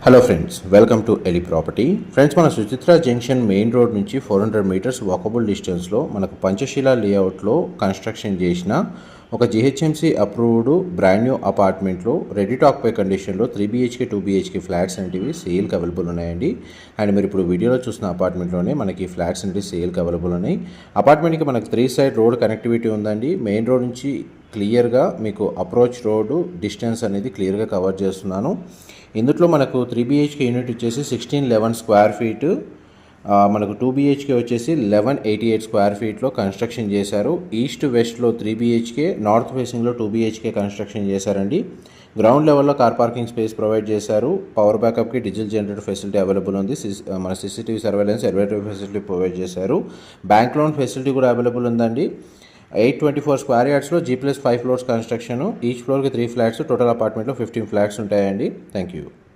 Hello friends, welcome to Eli property. Friends, మన Suchitra junction main road నుంచి 400 metres walkable డిస్టెన్స్లో మనకు పంచశీల లేఅవుట్లో కన్స్ట్రక్షన్ చేసిన ఒక జిహెచ్ఎంసీ అప్రూవ్డ్ బ్రాండ్ న్యూ అపార్ట్మెంట్లో రెడీ టు ఆక్యుపై కండిషన్లో 3 BHK 2 BHK ఫ్లాట్స్ అనేవి సేల్కి అవైలబుల్ ఉన్నాయండి. అండ్ మీరు ఇప్పుడు వీడియోలో చూసిన అపార్ట్మెంట్లోనే మనకి ఫ్లాట్స్ అనేవి సేల్కి అవైలబుల్ ఉన్నాయి. అపార్ట్మెంట్కి మనకు 3 సైడ్ రోడ్ కనెక్టివిటీ ఉందండి. మెయిన్ రోడ్ నుంచి క్లియర్గా మీకు అప్రోచ్ రోడ్డు డిస్టెన్స్ అనేది క్లియర్గా కవర్ చేస్తున్నాను. ఇందులో మనకు 3 BHK యూనిట్ వచ్చేసి 1611 స్క్వేర్ ఫీట్, మనకు 2 BHK వచ్చేసి 1188 స్క్వేర్ ఫీట్లో కన్స్ట్రక్షన్ చేశారు. ఈస్ట్ వెస్ట్లో 3 BHK, నార్త్ ఫేసింగ్లో 2 BHK కన్స్ట్రక్షన్ చేశారండి. గ్రౌండ్ లెవెల్లో కార్ పార్కింగ్ స్పేస్ ప్రొవైడ్ చేశారు. పవర్ బ్యాకప్కి డీజిల్ జనరేటర్ ఫెసిలిటీ అవైలబుల్ ఉంది. మన CCTV surveillance, elevator facility provide చేశారు. బ్యాంక్ లోన్ ఫెసిలిటీ కూడా అవైలబుల్ ఉందండి. 824 స్క్వేర్ యార్డ్స్లో G+5 ఫ్లోర్స్ కన్స్ట్రక్షన్. ఈచ్ ఫ్లోర్కి 3 ఫ్లాట్స్, టోటల్ అపార్ట్మెంట్లో 15 ఫ్లాట్స్ ఉంటాయండి. Thank you.